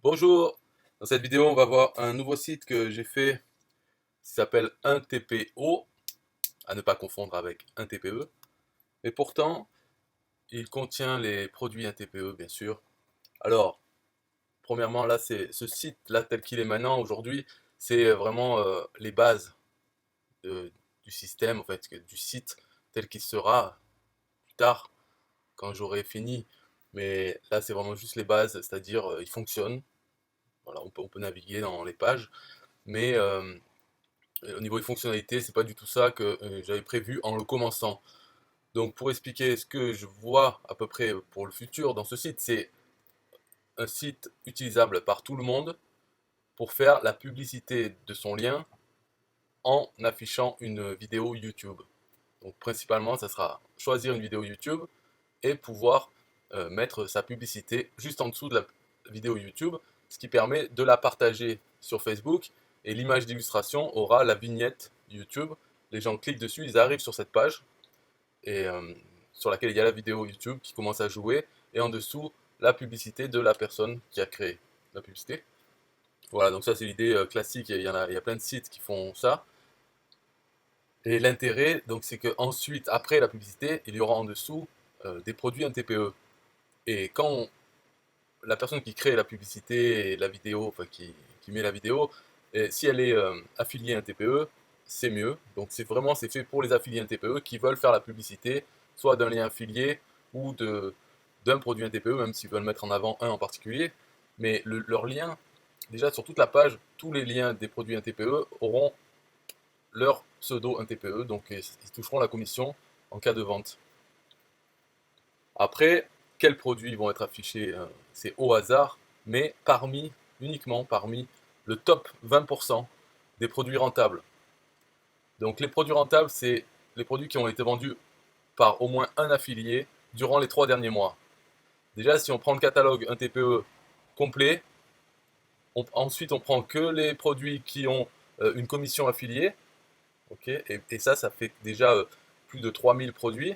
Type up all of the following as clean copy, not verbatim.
Bonjour, dans cette vidéo on va voir un nouveau site que j'ai fait qui s'appelle 1TPO, à ne pas confondre avec 1TPE, mais pourtant il contient les produits 1TPE bien sûr. Alors, premièrement là c'est ce site là tel qu'il est maintenant aujourd'hui, c'est vraiment les bases de- du système, en fait, du site tel qu'il sera plus tard quand j'aurai fini. Mais là c'est vraiment juste les bases, c'est-à-dire il fonctionne, voilà, on peut naviguer dans les pages, mais au niveau des fonctionnalités, c'est pas du tout ça que j'avais prévu en le commençant. Donc pour expliquer ce que je vois à peu près pour le futur dans ce site, c'est un site utilisable par tout le monde pour faire la publicité de son lien en affichant une vidéo YouTube. Donc principalement, ça sera choisir une vidéo YouTube et pouvoir mettre sa publicité juste en dessous de la vidéo YouTube, ce qui permet de la partager sur Facebook, et l'image d'illustration aura la vignette YouTube. Les gens cliquent dessus, ils arrivent sur cette page et sur laquelle il y a la vidéo YouTube qui commence à jouer, et en dessous la publicité de la personne qui a créé la publicité. Voilà, donc ça c'est l'idée classique, il y a plein de sites qui font ça. Et l'intérêt, donc, c'est que ensuite, après la publicité, il y aura en dessous des produits NTPE. Et quand la personne qui crée la publicité et la vidéo, enfin qui met la vidéo, et si elle est affiliée à un TPE, c'est mieux. Donc c'est fait pour les affiliés à un TPE qui veulent faire la publicité, soit d'un lien affilié ou d'un produit un TPE, même s'ils veulent mettre en avant un en particulier. Mais leur lien, déjà sur toute la page, tous les liens des produits un TPE auront leur pseudo un TPE, donc ils toucheront la commission en cas de vente. Après, quels produits vont être affichés, c'est au hasard, mais uniquement parmi le top 20% des produits rentables. Donc les produits rentables, c'est les produits qui ont été vendus par au moins un affilié durant les 3 derniers mois. Déjà, si on prend le catalogue un TPE complet, ensuite on prend que les produits qui ont une commission affiliée, okay, et ça fait déjà plus de 3000 produits.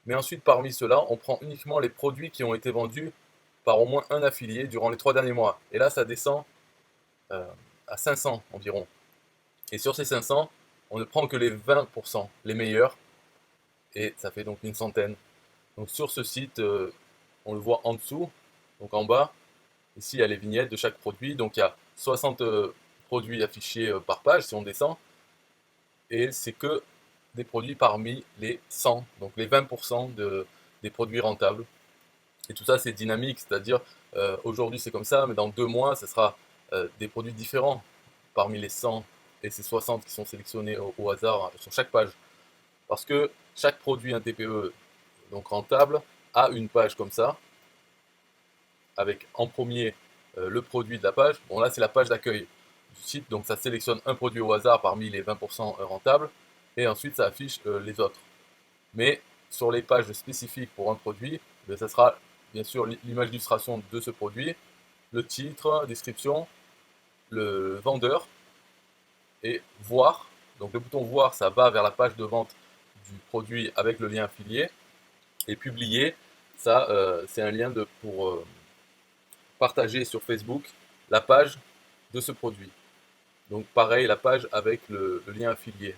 Mais ensuite, parmi ceux-là, on prend uniquement les produits qui ont été vendus par au moins un affilié durant les 3 derniers mois. Et là, ça descend euh, à 500 environ. Et sur ces 500, on ne prend que les 20%, les meilleurs, et ça fait donc une centaine. Donc sur ce site, on le voit en dessous, donc en bas, ici il y a les vignettes de chaque produit, donc il y a 60 produits affichés par page si on descend, et c'est que des produits parmi les 100, donc les 20% des produits rentables. Et tout ça, c'est dynamique, c'est-à-dire aujourd'hui c'est comme ça, mais dans 2 mois, ce sera des produits différents parmi les 100 et ces 60 qui sont sélectionnés au hasard sur chaque page. Parce que chaque produit, un TPE donc rentable, a une page comme ça, avec en premier le produit de la page. Bon, là, c'est la page d'accueil du site, donc ça sélectionne un produit au hasard parmi les 20% rentables, et ensuite ça affiche les autres. Mais sur les pages spécifiques pour un produit, eh ça sera bien sûr l'image d'illustration de ce produit, le titre, description, le vendeur et voir. Donc le bouton voir, ça va vers la page de vente du produit avec le lien affilié. Et publier, ça c'est un lien pour partager sur Facebook la page de ce produit. Donc pareil, la page avec le lien affilié,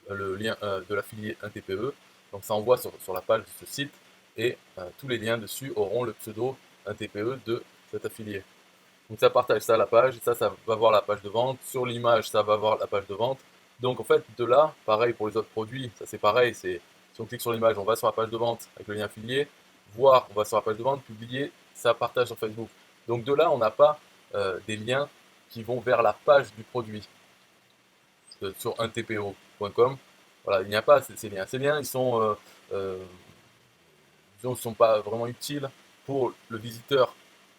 le lien de l'affilié 1TPE. Donc ça envoie sur la page de ce site, et tous les liens dessus auront le pseudo 1TPE de cet affilié. Donc ça partage ça à la page, ça va voir la page de vente. Sur l'image, ça va voir la page de vente. Donc en fait, de là, pareil pour les autres produits, ça c'est pareil, si on clique sur l'image, on va sur la page de vente avec le lien affilié, voir, on va sur la page de vente, publier, ça partage sur Facebook. Donc de là, on n'a pas des liens qui vont vers la page du produit sur 1tpo.com. Voilà, il n'y a pas ces liens. Ces liens, ils sont pas vraiment utiles pour le visiteur.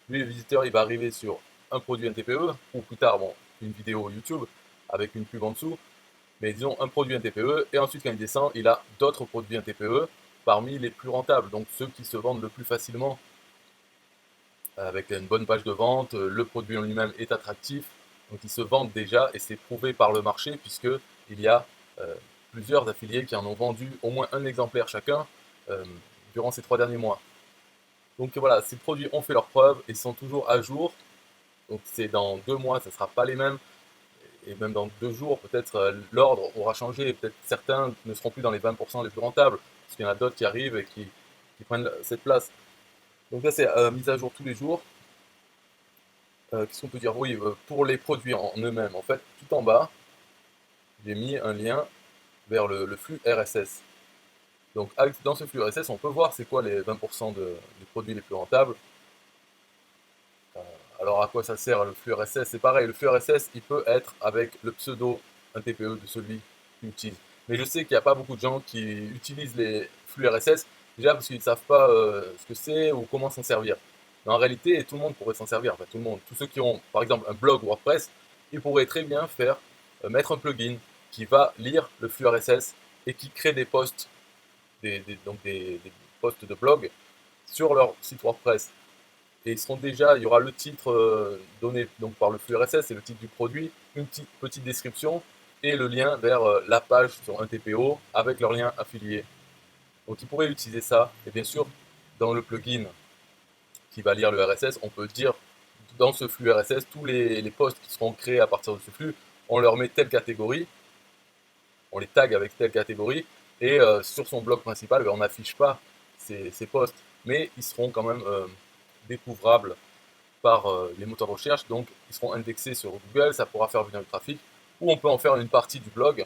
Lui, le visiteur, il va arriver sur un produit NTPE, ou plus tard, bon, une vidéo YouTube avec une pub en dessous, mais disons un produit NTPE, et ensuite quand il descend, il a d'autres produits NTPE parmi les plus rentables, donc ceux qui se vendent le plus facilement, avec une bonne page de vente, le produit en lui-même est attractif, donc ils se vendent déjà, et c'est prouvé par le marché, puisqu'il y a euh, plusieurs affiliés qui en ont vendu au moins un exemplaire chacun durant ces 3 derniers mois. Donc voilà, ces produits ont fait leurs preuves et sont toujours à jour. Donc c'est dans 2 mois, ça ne sera pas les mêmes. Et même dans 2 jours, peut-être l'ordre aura changé et peut-être certains ne seront plus dans les 20% les plus rentables. Parce qu'il y en a d'autres qui arrivent et qui prennent cette place. Donc là, c'est mise à jour tous les jours. Qu'est-ce qu'on peut dire? Oui, pour les produits en eux-mêmes, en fait, tout en bas, j'ai mis un lien vers le flux RSS. Donc dans ce flux RSS, on peut voir c'est quoi les 20% des produits les plus rentables. Alors à quoi ça sert le flux RSS? C'est pareil, le flux RSS, il peut être avec le pseudo, un TPE de celui qui utilise. Mais je sais qu'il n'y a pas beaucoup de gens qui utilisent les flux RSS, déjà parce qu'ils ne savent pas ce que c'est ou comment s'en servir. Mais en réalité, tout le monde pourrait s'en servir, enfin tout le monde. Tous ceux qui ont, par exemple, un blog WordPress, ils pourraient très bien faire, mettre un plugin qui va lire le flux RSS et qui crée des posts, donc des posts de blog sur leur site WordPress. Et ils seront déjà, il y aura le titre donné donc par le flux RSS et le titre du produit, une petite description et le lien vers la page sur un TPO avec leur lien affilié. Donc ils pourraient utiliser ça. Et bien sûr, dans le plugin qui va lire le RSS, on peut dire dans ce flux RSS, tous les posts qui seront créés à partir de ce flux, on leur met telle catégorie, on les tag avec telle catégorie, et sur son blog principal, on n'affiche pas ces posts, mais ils seront quand même découvrables par les moteurs de recherche, donc ils seront indexés sur Google, ça pourra faire venir du trafic, ou on peut en faire une partie du blog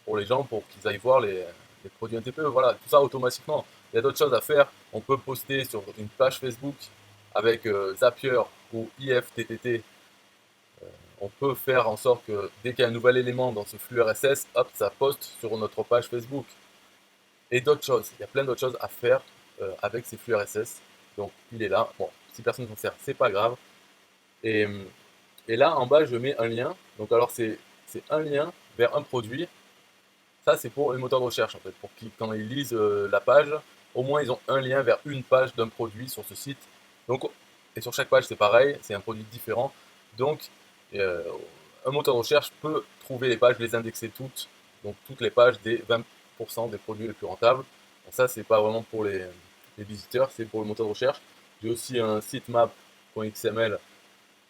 pour les gens, pour qu'ils aillent voir les produits NTPE, voilà, tout ça automatiquement. Il y a d'autres choses à faire, on peut poster sur une page Facebook avec Zapier ou IFTTT, on peut faire en sorte que dès qu'il y a un nouvel élément dans ce flux RSS, hop, ça poste sur notre page Facebook. Et d'autres choses, il y a plein d'autres choses à faire avec ces flux RSS, donc il est là, bon, si personne ne s'en sert, c'est pas grave, et, et là, en bas, je mets un lien. Donc, alors, c'est un lien vers un produit. Ça, c'est pour les moteurs de recherche, en fait. Pour qu'ils, quand ils lisent la page, au moins, ils ont un lien vers une page d'un produit sur ce site. Donc, et sur chaque page, c'est pareil. C'est un produit différent. Donc, euh, un moteur de recherche peut trouver les pages, les indexer toutes. Donc, toutes les pages des 20% des produits les plus rentables. Donc, ça, c'est pas vraiment pour les visiteurs, c'est pour le moteur de recherche. J'ai aussi un sitemap.xml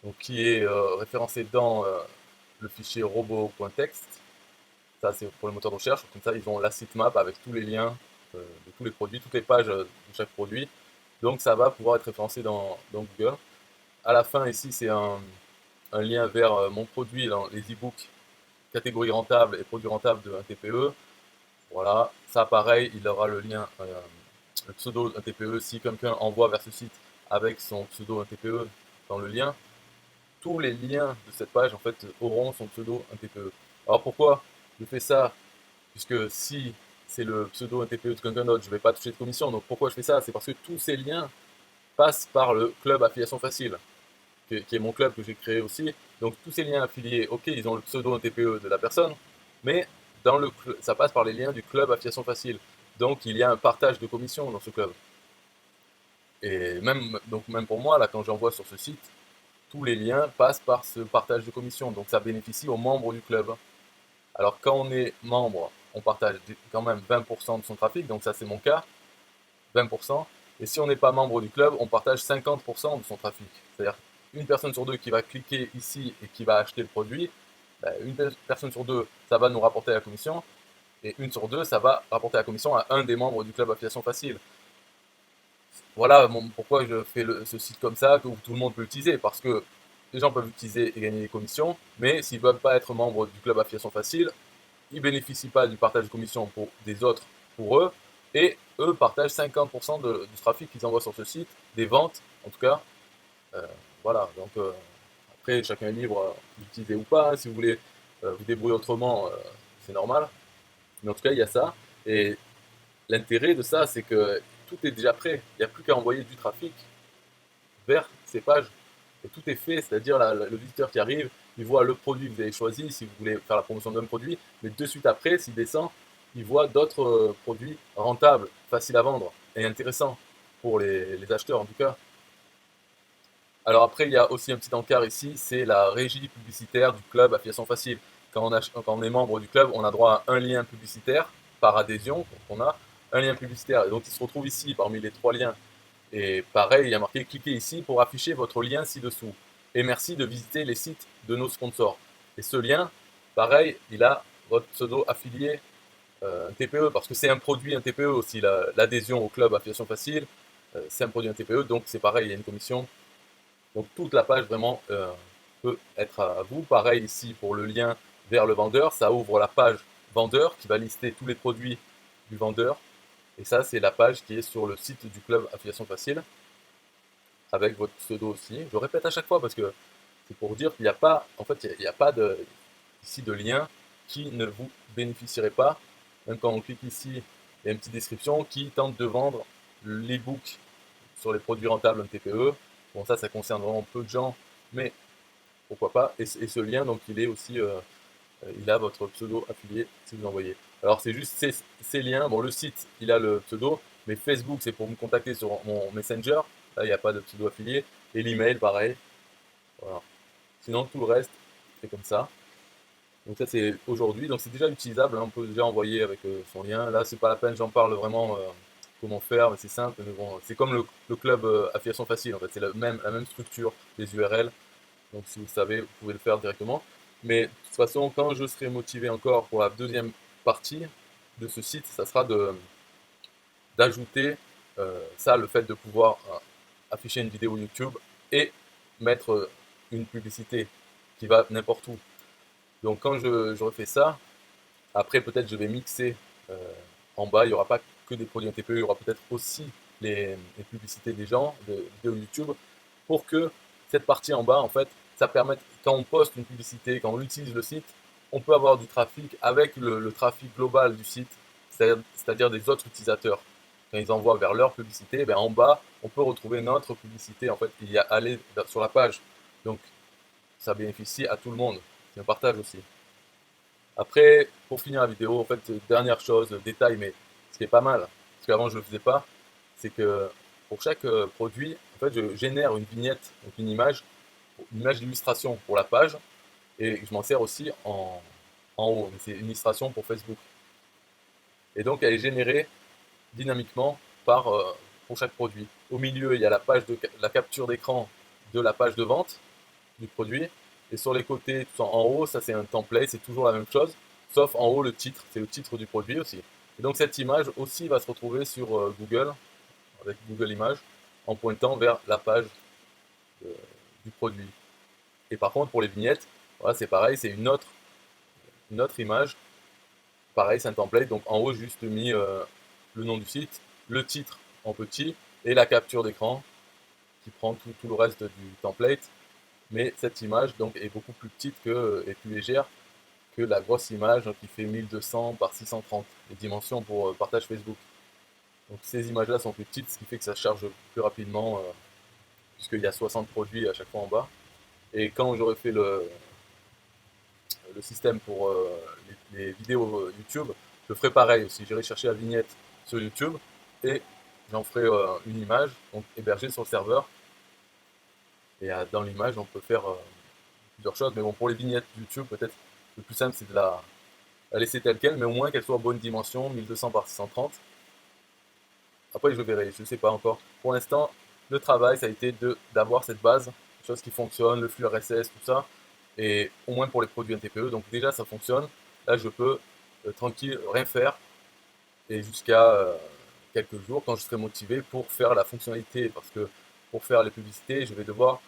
donc qui est référencé dans le fichier robot.txt. Ça, c'est pour le moteur de recherche. Comme ça, ils ont la sitemap avec tous les liens de tous les produits, toutes les pages de chaque produit. Donc, ça va pouvoir être référencé dans Google. À la fin, ici, c'est un lien vers mon produit dans les e-books catégorie rentable et produit rentable de un TPE. Voilà, ça pareil, il aura le lien, le pseudo un TPE si quelqu'un envoie vers ce site avec son pseudo un TPE dans le lien. Tous les liens de cette page en fait auront son pseudo un TPE. Alors pourquoi je fais ça? Puisque si c'est le pseudo un TPE de quelqu'un d'autre, je ne vais pas toucher de commission. Donc pourquoi je fais ça? C'est parce que tous ces liens passent par le club affiliation facile, qui est mon club que j'ai créé aussi. Donc tous ces liens affiliés, ok, ils ont le pseudo un TPE de la personne, mais ça passe par les liens du club affiliation facile. Donc il y a un partage de commission dans ce club. Et même pour moi, là, quand j'envoie sur ce site, tous les liens passent par ce partage de commission. Donc ça bénéficie aux membres du club. Alors quand on est membre, on partage quand même 20% de son trafic. Donc ça c'est mon cas, 20%. Et si on n'est pas membre du club, on partage 50% de son trafic. C'est-à-dire une personne sur deux qui va cliquer ici et qui va acheter le produit, ben, une personne sur deux, ça va nous rapporter la commission. Et une sur deux, ça va rapporter la commission à un des membres du club affiliation facile. Voilà pourquoi je fais ce site comme ça, que tout le monde peut l'utiliser, parce que les gens peuvent l'utiliser et gagner des commissions, mais s'ils ne veulent pas être membres du club affiliation facile, ils ne bénéficient pas du partage de commissions des autres pour eux, et eux partagent 50% du trafic qu'ils envoient sur ce site, des ventes en tout cas. Euh, voilà, donc après chacun est libre d'utiliser ou pas, hein, si vous voulez vous débrouiller autrement, c'est normal, mais en tout cas il y a ça, et l'intérêt de ça c'est que tout est déjà prêt, il n'y a plus qu'à envoyer du trafic vers ces pages. Et tout est fait, c'est-à-dire le visiteur qui arrive, il voit le produit que vous avez choisi, si vous voulez faire la promotion d'un produit, mais de suite après, s'il descend, il voit d'autres produits rentables, faciles à vendre et intéressants pour les acheteurs en tout cas. Alors après, il y a aussi un petit encart ici, c'est la régie publicitaire du club Affiliation Facile. Quand on est membre du club, on a droit à un lien publicitaire par adhésion, on a un lien publicitaire. Et donc il se retrouve ici parmi les 3 liens Et pareil, il y a marqué cliquez ici pour afficher votre lien ci-dessous. Et merci de visiter les sites de nos sponsors. Et ce lien, pareil, il a votre pseudo affilié un TPE, parce que c'est un produit, un TPE aussi, l'adhésion au club Affiliation Facile, c'est un produit, un TPE, donc c'est pareil, il y a une commission. Donc toute la page vraiment peut être à vous. Pareil ici pour le lien vers le vendeur, ça ouvre la page vendeur qui va lister tous les produits du vendeur. Et ça, c'est la page qui est sur le site du club Affiliation Facile, avec votre pseudo aussi. Je répète à chaque fois parce que c'est pour dire qu'il n'y a pas, en fait, il n'y a pas de, ici de lien qui ne vous bénéficierait pas. Même quand on clique ici, il y a une petite description qui tente de vendre l'e-book sur les produits rentables, un TPE. Bon, ça concerne vraiment peu de gens, mais pourquoi pas. Et ce lien, donc, il est aussi, il a votre pseudo affilié si vous envoyez. Alors, c'est juste ces liens. Bon, le site, il a le pseudo, mais Facebook, c'est pour me contacter sur mon Messenger. Là, il n'y a pas de pseudo affilié. Et l'email, pareil. Voilà. Sinon, tout le reste, c'est comme ça. Donc ça c'est aujourd'hui, donc c'est déjà utilisable, hein, on peut déjà envoyer avec son lien. Là c'est pas la peine, j'en parle vraiment comment faire, mais c'est simple. Mais bon, c'est comme le club Affiliation Facile en fait, c'est la même structure des URL. Donc si vous savez, vous pouvez le faire directement. Mais de toute façon, quand je serai motivé encore pour la deuxième partie de ce site, ça sera d'ajouter ça, le fait de pouvoir afficher une vidéo YouTube et mettre une publicité qui va n'importe où. Donc quand je refais ça, après peut-être je vais mixer euh, en bas, il n'y aura pas que des produits en TPE, il y aura peut-être aussi les publicités des gens, de vidéos YouTube, pour que cette partie en bas, en fait, ça permette, quand on poste une publicité, quand on utilise le site, on peut avoir du trafic avec le trafic global du site, c'est-à-dire des autres utilisateurs. Quand ils envoient vers leur publicité, ben en bas, on peut retrouver notre publicité, en fait, il y a aller sur la page. Donc ça bénéficie à tout le monde. C'est un partage aussi. Après, pour finir la vidéo, en fait, dernière chose, détail, mais ce qui est pas mal, parce qu'avant je ne le faisais pas, c'est que pour chaque produit, en fait, je génère une vignette, donc une image d'illustration pour la page, et je m'en sers aussi en haut. Mais c'est une illustration pour Facebook. Et donc, elle est générée dynamiquement pour chaque produit. Au milieu, il y a la capture d'écran de la page de vente du produit. Et sur les côtés, tout en haut, ça c'est un template, c'est toujours la même chose, sauf en haut le titre, c'est le titre du produit aussi. Et donc cette image aussi va se retrouver sur Google, avec Google Images, en pointant vers la page euh, du produit. Et par contre pour les vignettes, voilà, c'est pareil, c'est une autre image, pareil c'est un template, donc en haut juste mis le nom du site, le titre en petit, et la capture d'écran qui prend tout le reste du template. Mais cette image donc, est beaucoup plus petite et plus légère que la grosse image qui fait 1200 par 630, les dimensions pour partage Facebook. Donc ces images-là sont plus petites, ce qui fait que ça charge plus rapidement, puisqu'il y a 60 produits à chaque fois en bas. Et quand j'aurai fait le système pour les vidéos YouTube, je ferai pareil aussi. J'irai chercher la vignette sur YouTube et j'en ferai une image, donc hébergée sur le serveur. Et dans l'image, on peut faire plusieurs choses. Mais bon, pour les vignettes YouTube, peut-être le plus simple, c'est de la laisser telle quelle, mais au moins qu'elle soit bonne dimension, 1200 par 630. Après, je verrai, je ne sais pas encore. Pour l'instant, le travail, ça a été d'avoir cette base, chose qui fonctionne, le flux RSS, tout ça, et au moins pour les produits NTPE. Donc déjà, ça fonctionne. Là, je peux tranquille, rien faire, et jusqu'à quelques jours, quand je serai motivé pour faire la fonctionnalité, parce que pour faire les publicités, je vais devoir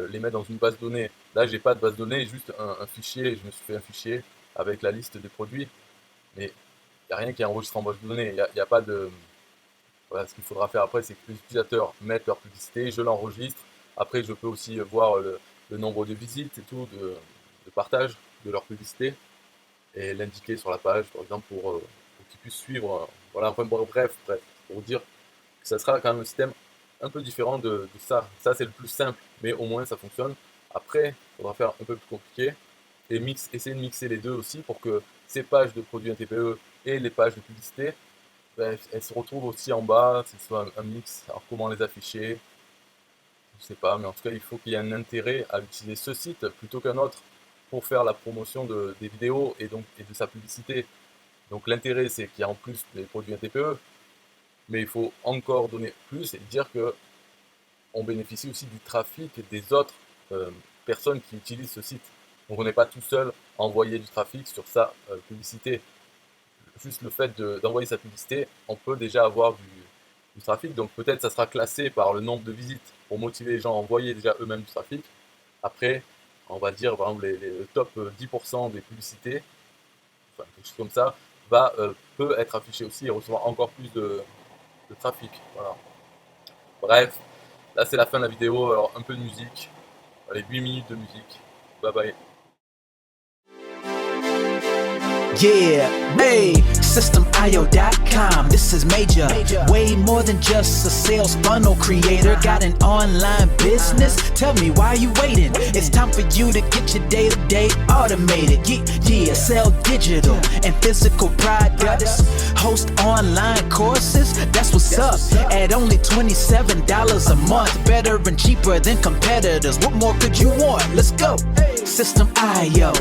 les mettre dans une base de données. Là, j'ai pas de base de données, juste un fichier, je me suis fait un fichier avec la liste des produits, mais il n'y a rien qui est enregistré en base de données, il n'y a pas de... Voilà, ce qu'il faudra faire après, c'est que les utilisateurs mettent leur publicité, je l'enregistre. Après, je peux aussi voir le nombre de visites et tout, de partage de leur publicité et l'indiquer sur la page, par exemple, pour qu'ils puissent suivre. Voilà, enfin, bref, pour dire que ça sera quand même un système un peu différent de ça. Ça, c'est le plus simple, mais au moins ça fonctionne. Après, il faudra faire un peu plus compliqué et essayer de mixer les deux aussi pour que ces pages de produits NTPE et les pages de publicité ben, elles se retrouvent aussi en bas, que ce soit un mix. Alors comment les afficher, je sais pas, mais en tout cas il faut qu'il y ait un intérêt à utiliser ce site plutôt qu'un autre pour faire la promotion des vidéos et de sa publicité. Donc l'intérêt c'est qu'il y a en plus des produits TPE, mais il faut encore donner plus et dire que on bénéficie aussi du trafic des autres personnes qui utilisent ce site. Donc on n'est pas tout seul à envoyer du trafic sur sa publicité. Juste le fait d'envoyer sa publicité, on peut déjà avoir du trafic. Donc peut-être ça sera classé par le nombre de visites pour motiver les gens à envoyer déjà eux-mêmes du trafic. Après, on va dire par exemple le top 10% des publicités, enfin, quelque chose comme ça, peut être affiché aussi et recevoir encore plus de trafic. Voilà. Bref, là c'est la fin de la vidéo, alors un peu de musique, allez 8 minutes de musique, bye bye. Yeah, hey, SystemIO.com, this is major. Way more than just a sales funnel creator. Got an online business? Tell me why you waiting. It's time for you to get your day-to-day automated. Yeah, sell digital and physical products. Host online courses, that's what's up. At only $27 a month, better and cheaper than competitors. What more could you want? Let's go. System.io,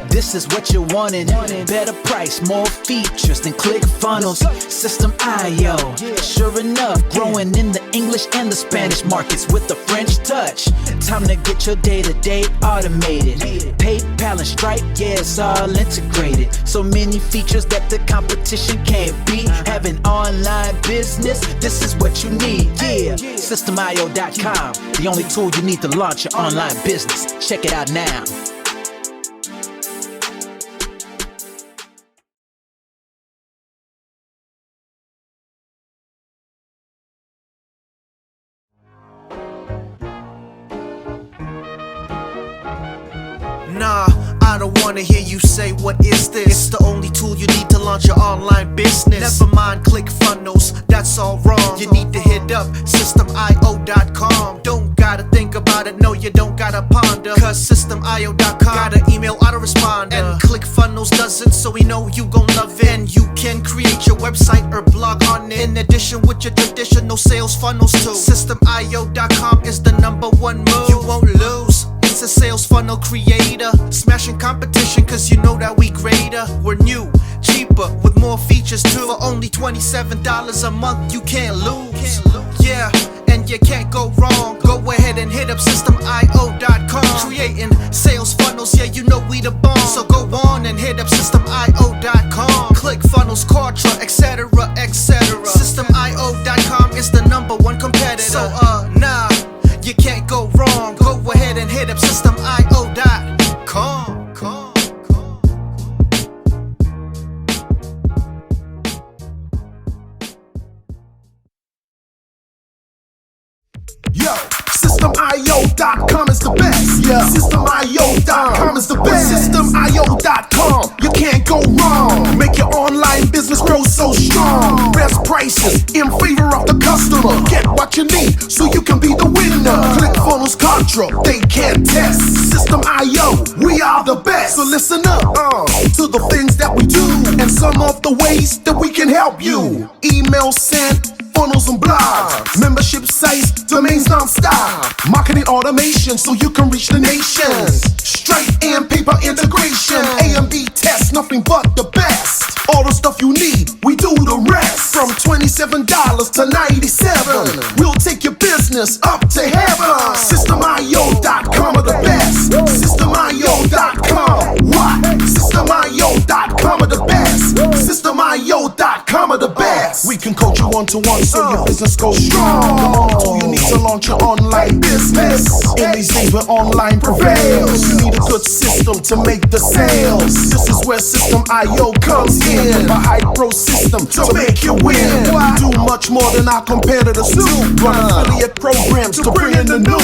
this is what you're wanting. Better price, more features than ClickFunnels. System.io, sure enough, growing in the English and the Spanish markets with the French touch. Time to get your day-to-day automated. PayPal and Stripe, yeah, it's all integrated. So many features that the competition can't beat. Have an online business, this is what you need. Yeah, SystemIO.com, the only tool you need to launch your online business. Check it out now. Nah, I don't wanna hear you say what is this. It's the only tool you need to launch your online business. Never mind ClickFunnels, that's all wrong. You need to hit up SystemIO.com. Don't gotta think about it, no you don't gotta ponder. Cause SystemIO.com got an email autoresponder. And ClickFunnels doesn't, so we know you gon' love it. And you can create your website or blog on it. In addition with your traditional sales funnels too. SystemIO.com is the #1 move. You won't lose. It's a sales funnel creator, smashing competition cause you know that we greater. We're new, cheaper, with more features too. For only $27 a month, you can't lose. Yeah, and you can't go wrong. Go ahead and hit up SystemIO.com. Creating sales funnels, yeah, you know we the bomb. So go on and hit up SystemIO.com. ClickFunnels, Kartra, etc, etc. SystemIO.com is the #1 competitor. So nah, you can't go wrong. Go ahead and hit up SystemIO.com. Yo, SystemIO.com is the best. Yeah, SystemIO.com is the best. SystemIO.com, you can't go wrong. Make your online business grow so strong. Best prices in favor of the customer. Get what you need so you can be the winner. ClickFunnels, Kartra, they can't test. System.io, we are the best. So listen up to the things that we do and some of the ways that we can help you. Email sent, funnels and blogs, membership sites, domains non-stop, marketing automation so you can reach the nations. Stripe and paper integration, A and B tests, nothing but the best. All the stuff you need, we do the rest. From $27 to $97, we'll take your business up to heaven. SystemIO.com are the best. SystemIO.com, what? SystemIO.com are the best. SystemIO.com are the best. We can coach you one-to-one so your business goes strong. The only tool you need to launch your online business. In these days where online prevails, you need a good system to make the sales. This is where System.io comes in. With a high pro system to make you win. We do much more than our competitors do. Run affiliate programs to bring in the new.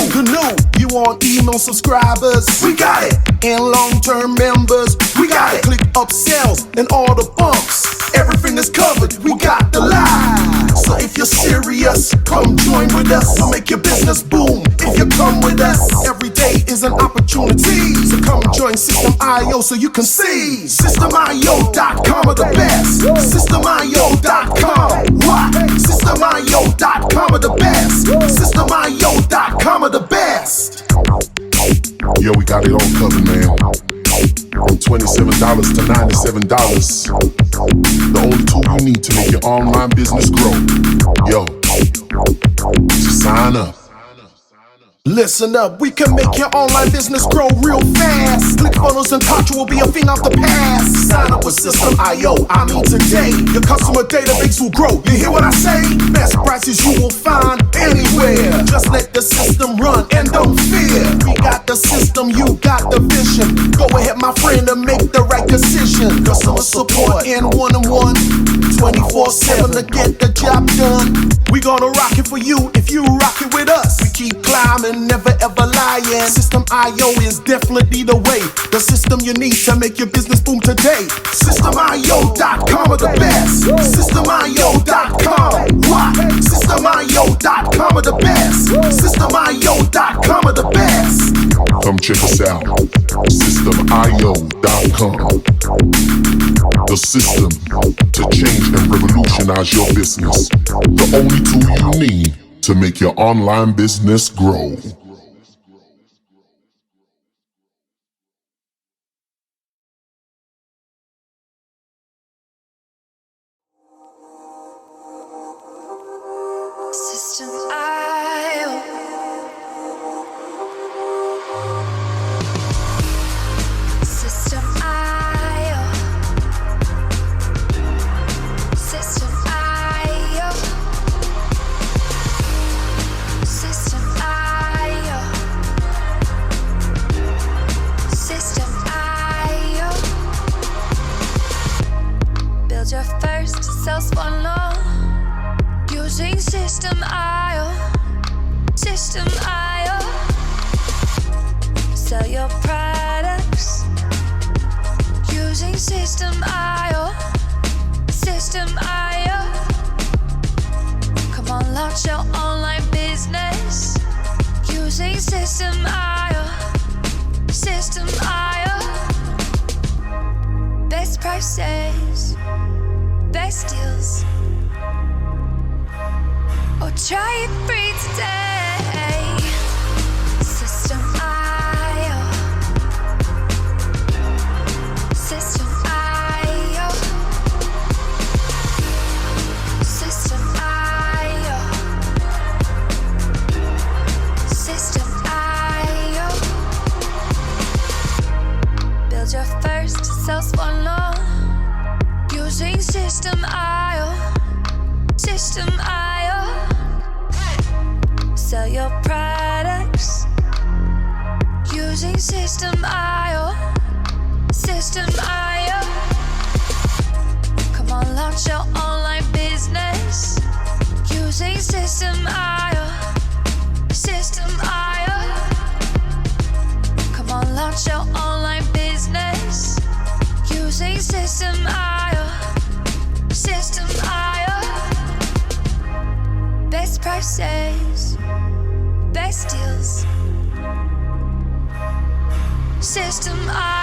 You want email subscribers? We got it. And long-term members? We got it. Click upsells and all the bumps. Everything is covered. We got the line. So if you're serious, come join with us. We'll make your business boom. If you come with us, every day is an opportunity. So come join System.io so you can see. SystemIO.com are the best. SystemIO.com, what? SystemIO.com are the best. SystemIO.com are the best. Yo, we got it all covered, man. From $27 to $97. The only tool you need to make your online business grow. Yo, just sign up. Listen up, we can make your online business grow real fast. ClickFunnels and Contra will be a thing of the past. Sign up with System.io, I mean today. Your customer database will grow, you hear what I say? Best prices you will find anywhere. Just let the system run and don't fear. We got the system, you got the vision. Go ahead my friend and make the right decision. Customer support in one-on-one, 24/7 to get the job done. We gonna rock it for you if you rock it with us. We keep climbing, never ever lying. System.io is definitely the way. The system you need to make your business boom today. System.io.com are the best. System.io.com. What? System.io.com are the best. System.io.com are the best. Come check us out. System.io.com. The system to change and revolutionize your business. The only tool you need to make your online business grow. System.io. System.io. System.io. System.io. System.io. Build your first sales funnel using System.io. System.io. Sell your products using System.io. System.io. Come on, launch your online business using System.io. System.io. Best prices, best deals. Or try it free today. System.io. System.io. System.io. System.io. Build your first sales funnel using System.io. System.io. Sell your products using System.io. System.io. Come on, launch your online business using System.io. System.io. Come on, launch your online business using System.io. System.io. Best prices, best deals. System.io.